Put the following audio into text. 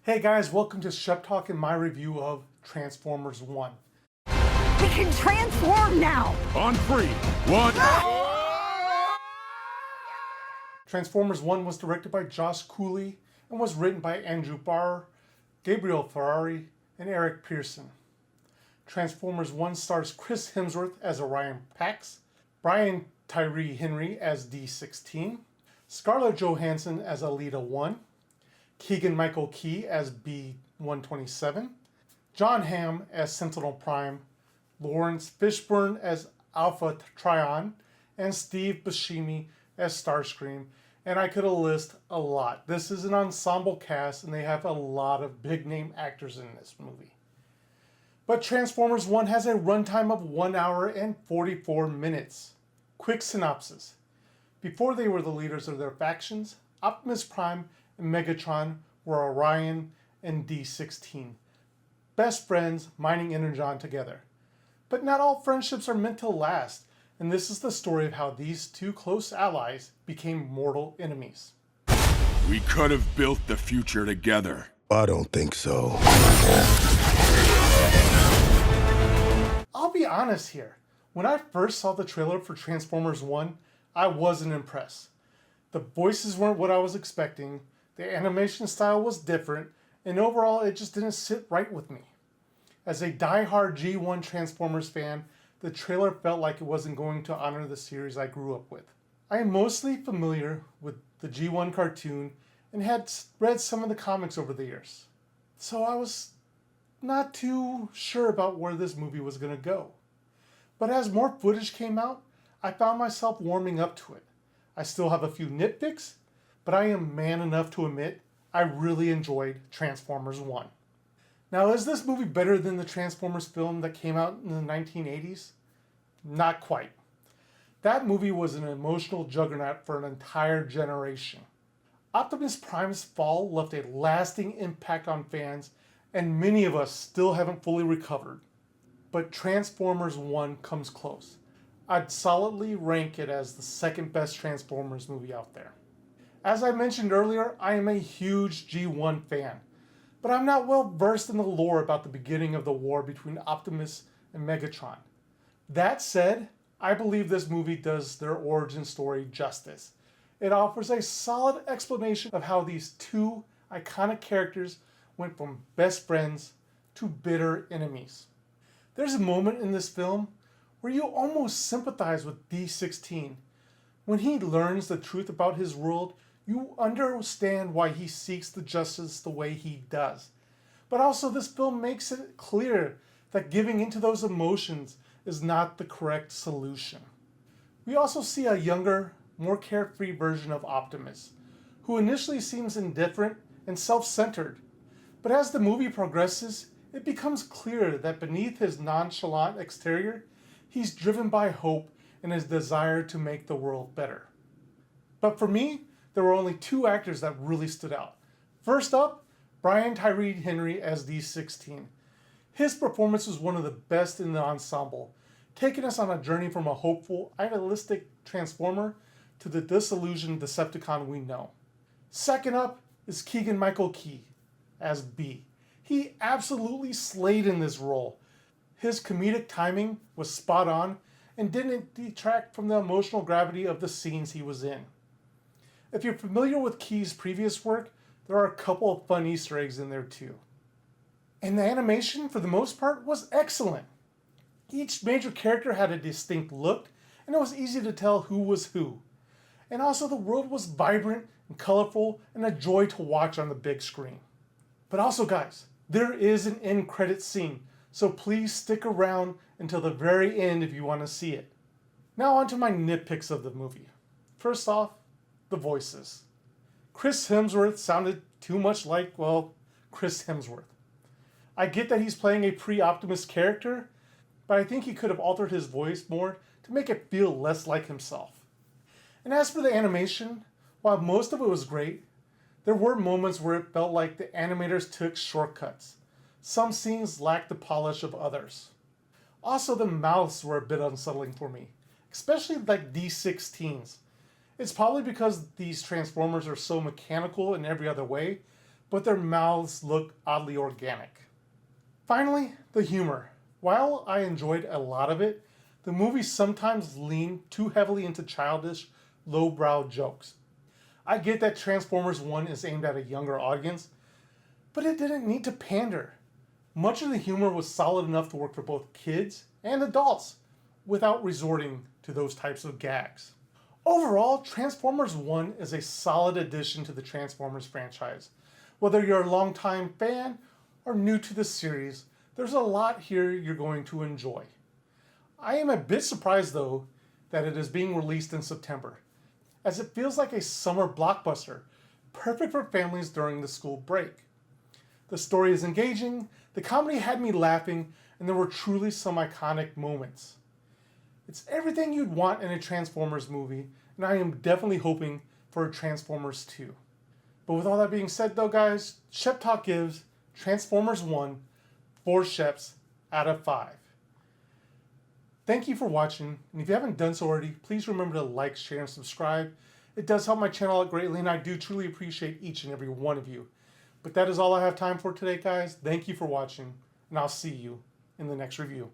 Hey guys, welcome to Shep Talk and my review of Transformers 1. We can transform now! On three, one. Transformers 1 was directed by Josh Cooley and was written by Andrew Barr, Gabriel Ferrari, and Eric Pearson. Transformers 1 stars Chris Hemsworth as Orion Pax, Brian Tyree Henry as D16, Scarlett Johansson as Alita 1, Keegan-Michael Key as B-127, John Hamm as Sentinel Prime, Lawrence Fishburne as Alpha Trion, and Steve Buscemi as Starscream, and I could have listed a lot. This is an ensemble cast, and they have a lot of big-name actors in this movie. But Transformers 1 has a runtime of 1 hour and 44 minutes. Quick synopsis. Before they were the leaders of their factions, Optimus Prime and Megatron were Orion and D16, best friends mining Energon together. But not all friendships are meant to last, and this is the story of how these two close allies became mortal enemies. We could have built the future together. I don't think so. I'll be honest here. When I first saw the trailer for Transformers 1, I wasn't impressed. The voices weren't what I was expecting, the animation style was different, and overall it just didn't sit right with me. As a die-hard G1 Transformers fan, the trailer felt like it wasn't going to honor the series I grew up with. I am mostly familiar with the G1 cartoon and had read some of the comics over the years, so I was not too sure about where this movie was going to go. But as more footage came out, I found myself warming up to it. I still have a few nitpicks, but I am man enough to admit I really enjoyed Transformers 1. Now, is this movie better than the Transformers film that came out in the 1980s? Not quite. That movie was an emotional juggernaut for an entire generation. Optimus Prime's fall left a lasting impact on fans, and many of us still haven't fully recovered. But Transformers 1 comes close. I'd solidly rank it as the second best Transformers movie out there. As I mentioned earlier, I am a huge G1 fan, but I'm not well versed in the lore about the beginning of the war between Optimus and Megatron. That said, I believe this movie does their origin story justice. It offers a solid explanation of how these two iconic characters went from best friends to bitter enemies. There's a moment in this film where you almost sympathize with D16. When he learns the truth about his world, you understand why he seeks the justice the way he does. But also this film makes it clear that giving into those emotions is not the correct solution. We also see a younger, more carefree version of Optimus, who initially seems indifferent and self-centered. But as the movie progresses, it becomes clear that beneath his nonchalant exterior, he's driven by hope and his desire to make the world better. But for me, there were only two actors that really stood out. First up, Brian Tyree Henry as D16. His performance was one of the best in the ensemble, taking us on a journey from a hopeful, idealistic Transformer to the disillusioned Decepticon we know. Second up is Keegan-Michael Key as B. He absolutely slayed in this role. His comedic timing was spot on and didn't detract from the emotional gravity of the scenes he was in. If you're familiar with Key's previous work, there are a couple of fun Easter eggs in there too. And the animation, for the most part, was excellent. Each major character had a distinct look, and it was easy to tell who was who. And also the world was vibrant and colorful and a joy to watch on the big screen. But also guys, there is an end credit scene, so please stick around until the very end if you want to see it. Now on to my nitpicks of the movie. First off, the voices. Chris Hemsworth sounded too much like, well, Chris Hemsworth. I get that he's playing a pre-Optimus character, but I think he could have altered his voice more to make it feel less like himself. And as for the animation, while most of it was great, there were moments where it felt like the animators took shortcuts. Some scenes lacked the polish of others. Also, the mouths were a bit unsettling for me, especially like D16's. It's probably because these Transformers are so mechanical in every other way, but their mouths look oddly organic. Finally, the humor. While I enjoyed a lot of it, the movie sometimes leaned too heavily into childish, lowbrow jokes. I get that Transformers 1 is aimed at a younger audience, but it didn't need to pander. Much of the humor was solid enough to work for both kids and adults without resorting to those types of gags. Overall, Transformers 1 is a solid addition to the Transformers franchise. Whether you're a longtime fan or new to the series, there's a lot here you're going to enjoy. I am a bit surprised though that it is being released in September, as it feels like a summer blockbuster, perfect for families during the school break. The story is engaging, the comedy had me laughing, and there were truly some iconic moments. It's everything you'd want in a Transformers movie, and I am definitely hoping for a Transformers 2. But with all that being said though guys, Shep Talk gives Transformers 1 4 Sheps out of 5. Thank you for watching, and if you haven't done so already, please remember to like, share, and subscribe. It does help my channel out greatly, and I do truly appreciate each and every one of you. But that is all I have time for today, guys. Thank you for watching, and I'll see you in the next review.